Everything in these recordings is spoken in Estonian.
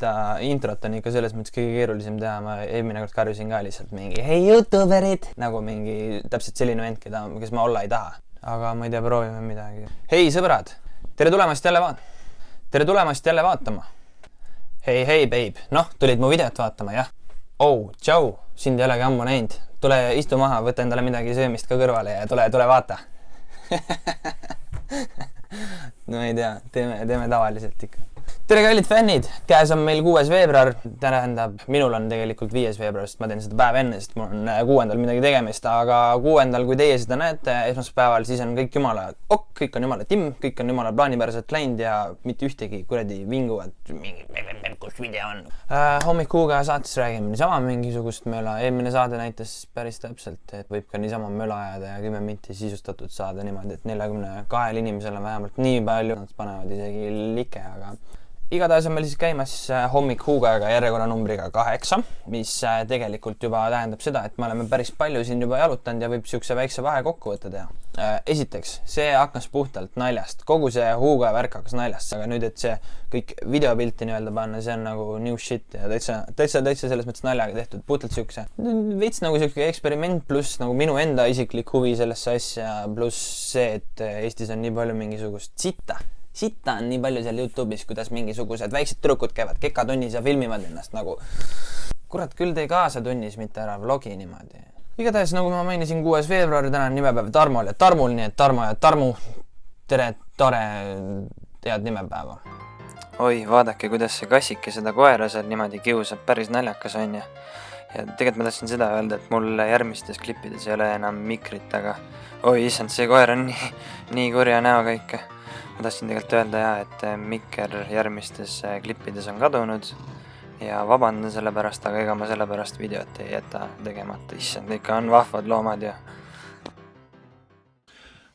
seda introt on ikka selles mõttes kõige keerulisem teha, ma eelmine kord karjusin ka lihtsalt mingi hei YouTuberid, nagu mingi täpselt selline vend, kes ma olla ei taha. Aga ma ei tea, proovime midagi. Hei sõbrad, tere tulemast jälle vaatama. Hei babe, noh, tulid mu videot vaatama, jah? Tšau, sind ei olegi ammu näinud. Tule istu maha, võta endale midagi söömist ka kõrvale ja tule vaata. No ei tea, teeme tavaliselt ikka. Tere kallid fännid, käes on meil 6. veebruar, tähendab, minul on tegelikult 5. veebruar, sest ma teen seda päev enne, sest mul on 6. midagi tegemist, aga 6. kui teie seda näete, esmaspäeval, siis on kõik jumala kõik on jumala timm, kõik on jumala plaanipäraselt läinud ja mitte ühtegi kuradi vinguvad kus video on. Hommikuga saates räägime niisama mingisugust möla, eelmine saade näitas päris täpselt, et võib ka niisama möla ajada ja 10 minti sisustatud saada niimoodi, et 42 inimesel on vähemalt nii palju, nad panevad isegi like, aga igatahes on meil siis käimas hommik Hugaga järjekorranumbriga 8, mis tegelikult juba tähendab seda, et me oleme päris palju siin juba jalutanud ja võib siukse väikse vahe kokkuvõtte teha. Esiteks, see hakkas puhtalt naljast. Kogu see Huga värk hakkas naljast, aga nüüd, et see kõik videopilti nii-öelda panna, see on nagu new shit ja täitsa selles mõttes naljaga tehtud. Puhtalt siukse veits nagu siuke eksperiment pluss nagu minu enda isiklik huvi sellesse asja pluss see, et Eestis on nii palju mingisugust Sitta on nii palju seal YouTube'is, kuidas mingisugused väiksed tüdrukud käivad kekatunnis ja filmivad ennast nagu kurat, küll tei kaasa tunnis, mitte ära vlogi niimoodi. Igatahes, nagu ma mainisin 6. veebruar, täna on nimepäev Tarmol ja Tarmul, nii et Tarmo ja Tarmu, tere, tore, head nimepäeva. Oi, vaadake, kuidas see kassike seda koera seal niimoodi kiusab, päris naljakas on ja tegelikult ma tahtsin seda öelda, et mul järgmistes klippides ei ole enam mikrit, aga oi, issand, see koer on nii kurja näoga ikka. Ma tahtsin tegelikult öelda et mikker järgmistes klippides on kadunud ja vabandan selle pärast, aga ega ma selle pärast videot ei jäta tegemata. Issand, ikka on vahvad loomad ja...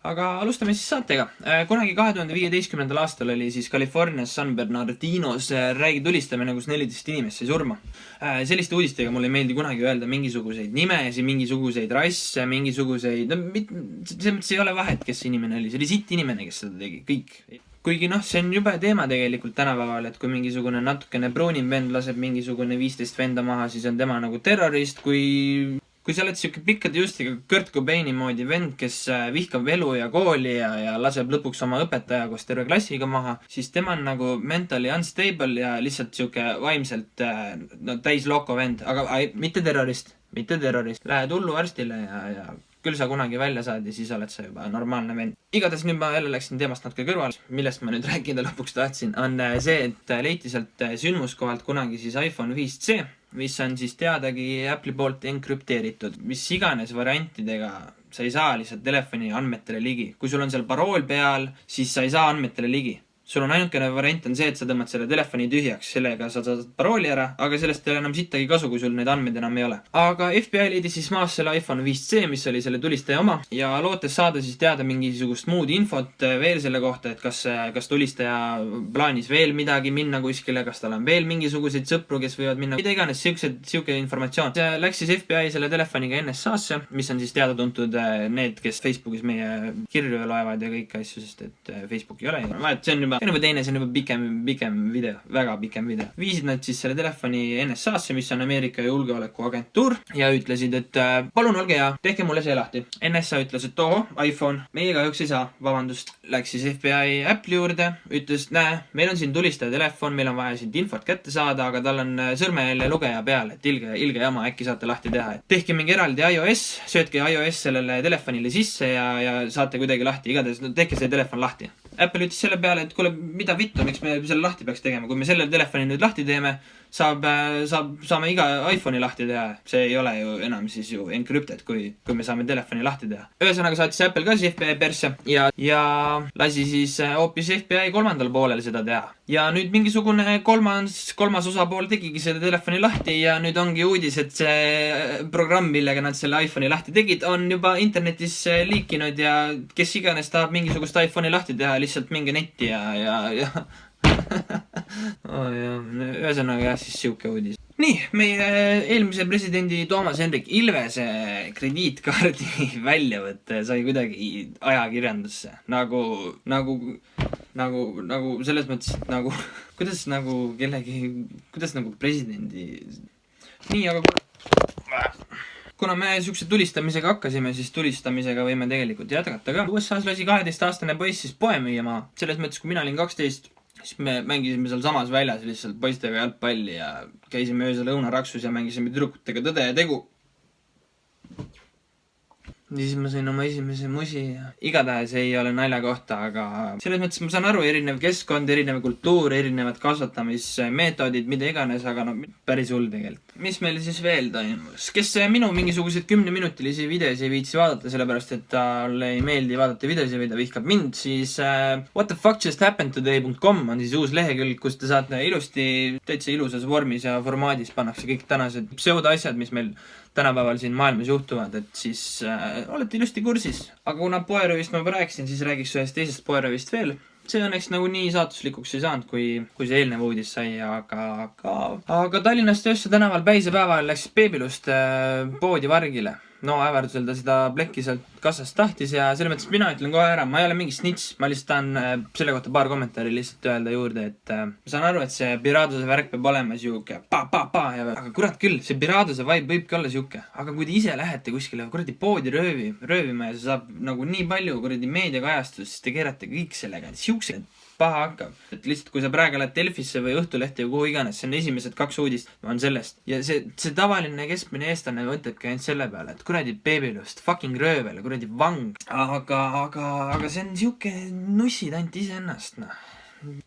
Aga alustame siis saatega. Kunagi 2015. aastal oli siis Californias San Bernardinos räigi tulistamine, kus 14 inimest sai surma. Selliste uudistega mulle ei meeldi kunagi öelda mingisuguseid nimesi, mingisuguseid rasse, mingisuguseid... See ei ole vahet, kes inimene oli. See oli sitt inimene, kes seda tegi. Kõik. Kuigi see on jube teema tegelikult tänapäeval, et kui mingisugune natukene pruunim vend laseb mingisugune 15 venda maha, siis on tema nagu terrorist, kui sa oled siuke pikkade justiga Kurt Cobaini moodi vend, kes vihkab elu ja kooli ja laseb lõpuks oma õpetaja koos terve klassiga maha, siis tema on nagu mentally unstable ja lihtsalt siuke vaimselt täis loko vend, aga mitte terrorist. Lähed hullu arstile ja küll sa kunagi välja saad ja siis oled sa juba normaalne vend. Igatahes nüüd ma jälle läksin teemast natuke kõrval, millest ma nüüd rääkida lõpuks tahtsin, on see, et leiti sealt sündmuskohalt kunagi siis iPhone 5C, mis on siis teadagi Apple'i poolt enkrüpteeritud. Mis iganes variantidega sa ei saa lihtsalt telefoni andmetele ligi. Kui sul on seal parool peal, siis sa ei saa andmetele ligi. Sul on ainukene variant on see, et sa tõmbad selle telefoni tühjaks, sellega sa saad parooli ära, aga sellest ei ole enam sittagi kasu, kui sul neid andmeid enam ei ole. Aga FBI leidis siis maas selle iPhone 5C, mis oli selle tulistaja oma ja lootes saada siis teada mingisugust muud infot veel selle kohta, et kas tulistaja plaanis veel midagi minna kuskile, kas tal on veel mingisuguseid sõpru, kes võivad minna, mida iganes siuke informatsioon. See läks siis FBI selle telefoniga NSA-sse, mis on siis teada tuntud need, kes Facebookis meie kirju loevad ja kõik asju, sest et Facebook ei ole. See on juba pikem video, väga pikem video. Viisid nad siis selle telefoni NSA-sse, mis on Ameerika julgeolekuagentuur ja ütlesid, et palun olge hea, tehke mulle see lahti. NSA ütles, et iPhone, meie kahjuks ei saa, vabandust. Läks siis FBI Apple'i juurde, ütles, meil on siin tulistaja telefon, meil on vaja siit infot kätte saada, aga tal on sõrmejälje lugeja peal, et ilge jama, äkki saate lahti teha. Tehke mingi eraldi iOS, söötke iOS sellele telefonile sisse ja saate kuidagi lahti, igatahes tehke see telefon lahti. Apple ütles selle peale, et kuule, mida vittu, miks me selle lahti peaks tegema, kui me selle telefoni nüüd lahti teeme, saame iga iPhone'i lahti teha. See ei ole ju enam siis ju encrypted, kui me saame telefoni lahti teha. Ühesõnaga saatis Apple ka siis FBI persse ja lasi siis hoopis FBI 3. poolel seda teha. Ja nüüd mingisugune kolmas osapool tegigi selle telefoni lahti ja nüüd ongi uudis, et see programm, millega nad selle iPhone'i lahti tegid, on juba internetis liikinud ja kes iganes tahab mingisugust iPhone'i lahti teha, lihtsalt minge netti ja ühesõnaga jah, siis siuke uudis. Nii, meie eelmise presidendi Toomas Hendrik Ilvese krediitkaardi väljavõtte sai kuidagi ajakirjandusse. Nagu nagu selles mõttes, et nagu kuidas nagu presidendi nii, aga kuna me siukse tulistamisega hakkasime, siis tulistamisega võime tegelikult jätkata ka. USA-s lasi 12-aastane poiss siis poe müüa maha. Selles mõttes, kui mina olin 12, siis me mängisime seal samas väljas lihtsalt poistega jalgpalli ja käisime öösel õunaraksus ja mängisime tüdrukutega Tõde ja Tegu. Siis ma sain oma esimese musi ja igatahes ei ole nalja kohta, aga selles mõttes ma saan aru, erinev keskkond, erinev kultuur, erinevad kasvatamismeetodid, mida iganes, aga no päris hull tegelikult. Mis meil siis veel toimus? Kes minu mingisuguseid 10-minutilisi videosi ei viitsi vaadata, sellepärast et talle ei meeldi vaadata videosi või ta vihkab mind, siis whatthefuckjusthappenedtoday.com on siis uus lehekülg, kus te saate ilusti, täitsa ilusas vormis ja formaadis pannakse kõik tänased pseudoasjad, mis meil tänapäeval siin maailmas juhtuvad, et siis olete ilusti kursis. Aga kuna poeröövist ma juba rääkisin, siis räägiks ühest teisest poeröövist veel. See õnneks nagu nii saatuslikuks ei saanud, kui see eelnev uudis sai, aga Tallinnas Töösse tänaval päisepäeval läks beebilust poodi vargile. No äverdusel ta seda plekki sealt kassast tahtis ja selle mõttes mina ütlen kohe ära, ma ei ole mingi snitš, ma lihtsalt tahan selle kohta paar kommentaari lihtsalt öelda juurde, et ma saan aru, et see piraaduse värk peab olema siuke aga kurat küll, see piraaduse vibe võibki olla siuke, aga kui te ise lähete kuskile kuradi poodi röövima ja see saab nagu nii palju kuradi meediakajastust, siis te keerate kõik sellega, siukse paha hakkab. Et lihtsalt kui sa praegu lähed Delfisse või Õhtulehte või kuhu iganes, see on esimesed 2 uudist on sellest. Ja see tavaline keskmine eestlane mõtlebki ainult selle peale, et kuradi beebilust, fucking röövel, kuradi vang. Aga see on siuke nussid ainult iseennast, noh.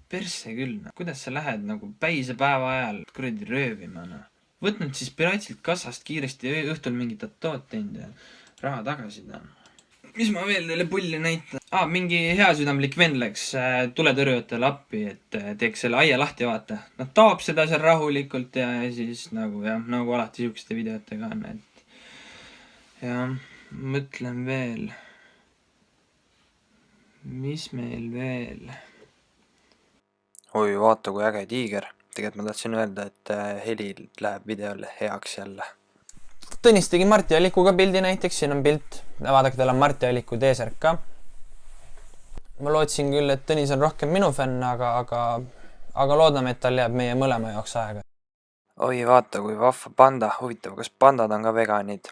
Persse küll, noh. Kuidas sa lähed nagu päisepäeva ajal kuradi röövima, noh. Võtnud siis piraatsilt kassast kiiresti õhtul mingit toot teinud ja raha tagasi ta. Mis ma veel teile pulli näitan? Mingi heasüdamlik vend läks tuletõrjujatele appi, et teeks selle aia lahti vaata. Nad taob seda seal rahulikult ja siis nagu alati siukeste videotega on, et ja mõtlen veel. Mis meil veel? Oi, vaata kui äge tiiger. Tegelikult ma tahtsin öelda, et heli läheb videole heaks jälle. Tõnis tegi Marti Allikuga pildi näiteks, siin on pilt. Vaadake, tal on Marti Alliku T-särk ka. Ma lootsin küll, et Tõnis on rohkem minu fänn, aga loodame, et tal jääb meie mõlema jaoks aega. Oi, vaata kui vahva panda. Huvitav, kas pandad on ka veganid?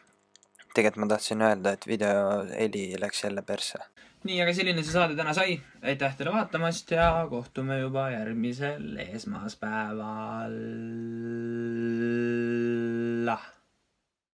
Tegelikult ma tahtsin öelda, et video heli läks jälle perse. Nii, aga selline see saade täna sai. Aitäh teile vaatamast ja kohtume juba järgmisel esmaspäeval.